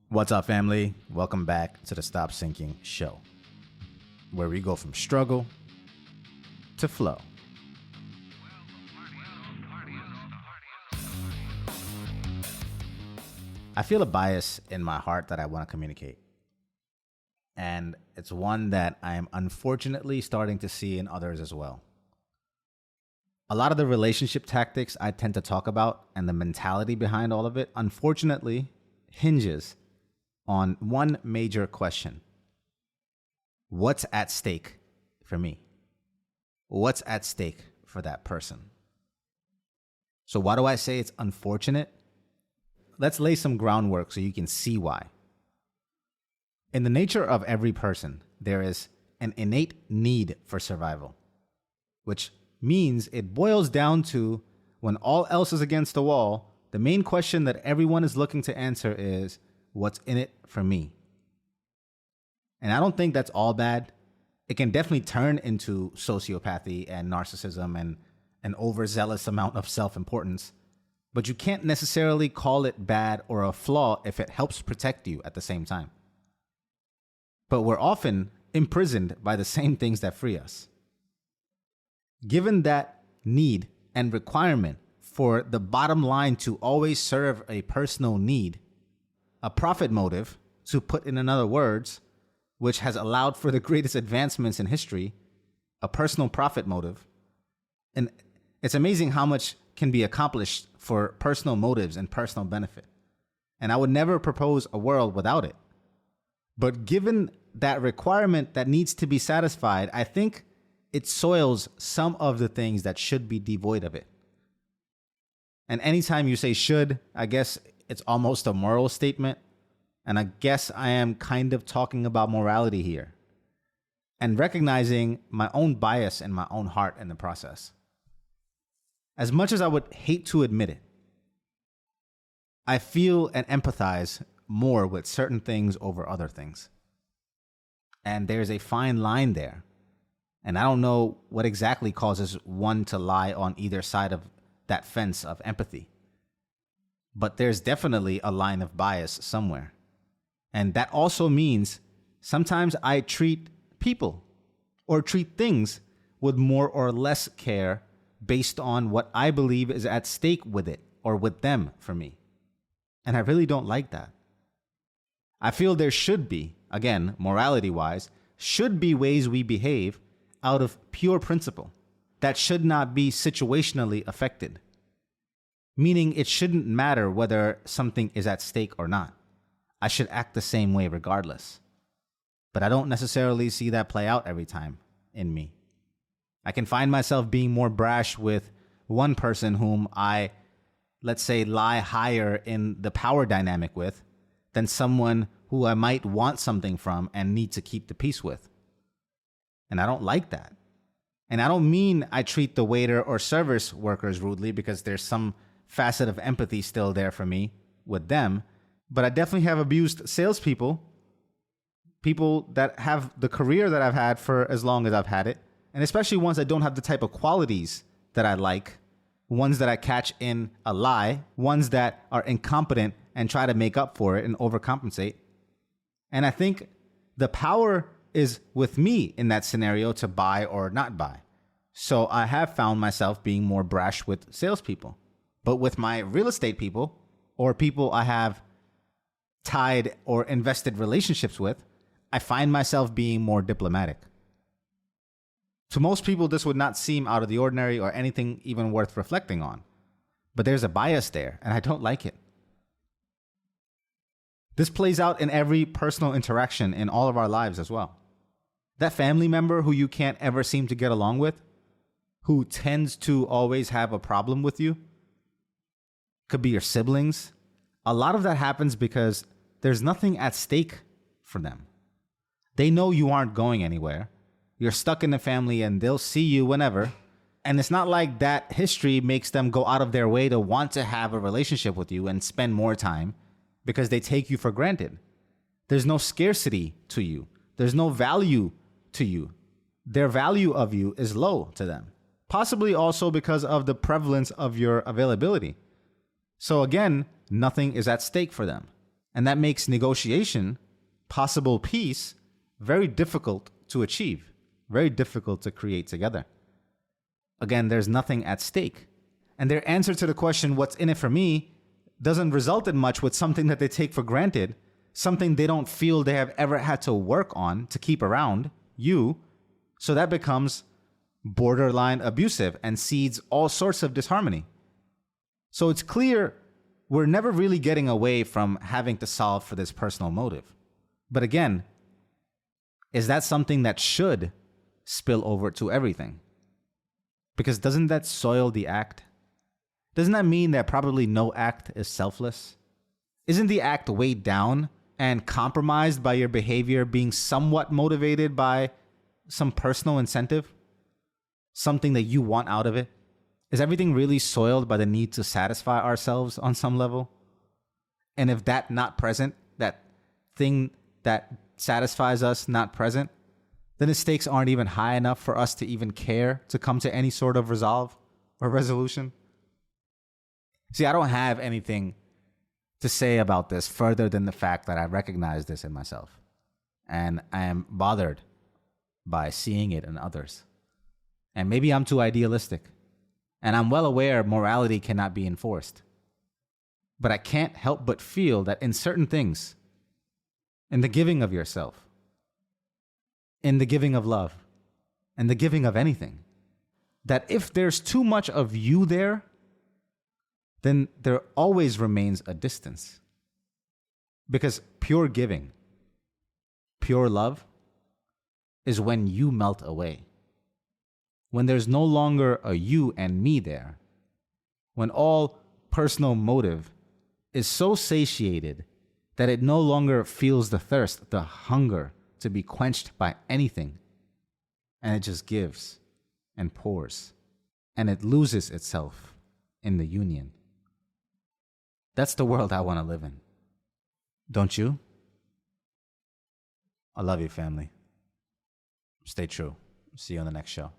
What's up, family? Welcome back to the Stop Sinking Show, where we go from struggle to flow. I feel a bias in my heart that I want to communicate. And it's one that I am unfortunately starting to see in others as well. A lot of the relationship tactics I tend to talk about and the mentality behind all of it, unfortunately, hinges on one major question. What's at stake for me? What's at stake for that person? So why do I say it's unfortunate? Let's lay some groundwork so you can see why. In the nature of every person, there is an innate need for survival, which means it boils down to when all else is against the wall, the main question that everyone is looking to answer is, what's in it for me? And I don't think that's all bad. It can definitely turn into sociopathy and narcissism and an overzealous amount of self-importance, but you can't necessarily call it bad or a flaw if it helps protect you at the same time. But we're often imprisoned by the same things that free us. Given that need and requirement for the bottom line to always serve a personal need, a profit motive, to put in other words, which has allowed for the greatest advancements in history, a personal profit motive. And it's amazing how much can be accomplished for personal motives and personal benefit. And I would never propose a world without it. But given that requirement that needs to be satisfied, I think it soils some of the things that should be devoid of it. And anytime you say should, I guess it's almost a moral statement. And I guess I am kind of talking about morality here and recognizing my own bias and my own heart in the process. As much as I would hate to admit it, I feel and empathize more with certain things over other things. And there's a fine line there. And I don't know what exactly causes one to lie on either side of that fence of empathy. But there's definitely a line of bias somewhere. And that also means sometimes I treat people or treat things with more or less care based on what I believe is at stake with it or with them for me. And I really don't like that. I feel there should be, again, morality-wise, should be ways we behave out of pure principle that should not be situationally affected. Meaning it shouldn't matter whether something is at stake or not. I should act the same way regardless. But I don't necessarily see that play out every time in me. I can find myself being more brash with one person whom I, let's say, lie higher in the power dynamic with than someone who I might want something from and need to keep the peace with. And I don't like that. And I don't mean I treat the waiter or service workers rudely because there's some facet of empathy still there for me with them. But I definitely have abused salespeople, people that have the career that I've had for as long as I've had it, and especially ones that don't have the type of qualities that I like, ones that I catch in a lie, ones that are incompetent and try to make up for it and overcompensate. And I think the power is with me in that scenario to buy or not buy. So I have found myself being more brash with salespeople. But with my real estate people or people I have tied or invested relationships with, I find myself being more diplomatic. To most people, this would not seem out of the ordinary or anything even worth reflecting on. But there's a bias there, and I don't like it. This plays out in every personal interaction in all of our lives as well. That family member who you can't ever seem to get along with, who tends to always have a problem with you, could be your siblings. A lot of that happens because there's nothing at stake for them. They know you aren't going anywhere. You're stuck in the family and they'll see you whenever. And it's not like that history makes them go out of their way to want to have a relationship with you and spend more time because they take you for granted. There's no scarcity to you. There's no value to you. Their value of you is low to them. Possibly also because of the prevalence of your availability. So again, nothing is at stake for them. And that makes negotiation, possible peace, very difficult to achieve, very difficult to create together. Again, there's nothing at stake. And their answer to the question, what's in it for me, doesn't result in much with something that they take for granted, something they don't feel they have ever had to work on to keep around you. So that becomes borderline abusive and seeds all sorts of disharmony. So it's clear we're never really getting away from having to solve for this personal motive. But again, is that something that should spill over to everything? Because doesn't that soil the act? Doesn't that mean that probably no act is selfless? Isn't the act weighed down and compromised by your behavior being somewhat motivated by some personal incentive? Something that you want out of it? Is everything really soiled by the need to satisfy ourselves on some level? And if that not present, that thing that satisfies us not present, then the stakes aren't even high enough for us to even care to come to any sort of resolve or resolution. See, I don't have anything to say about this further than the fact that I recognize this in myself. And I am bothered by seeing it in others. And maybe I'm too idealistic. And I'm well aware morality cannot be enforced. But I can't help but feel that in certain things, in the giving of yourself, in the giving of love, and the giving of anything, that if there's too much of you there, then there always remains a distance. Because pure giving, pure love, is when you melt away. When there's no longer a you and me there. When all personal motive is so satiated that it no longer feels the thirst, the hunger to be quenched by anything. And it just gives and pours. And it loses itself in the union. That's the world I want to live in. Don't you? I love you, family. Stay true. See you on the next show.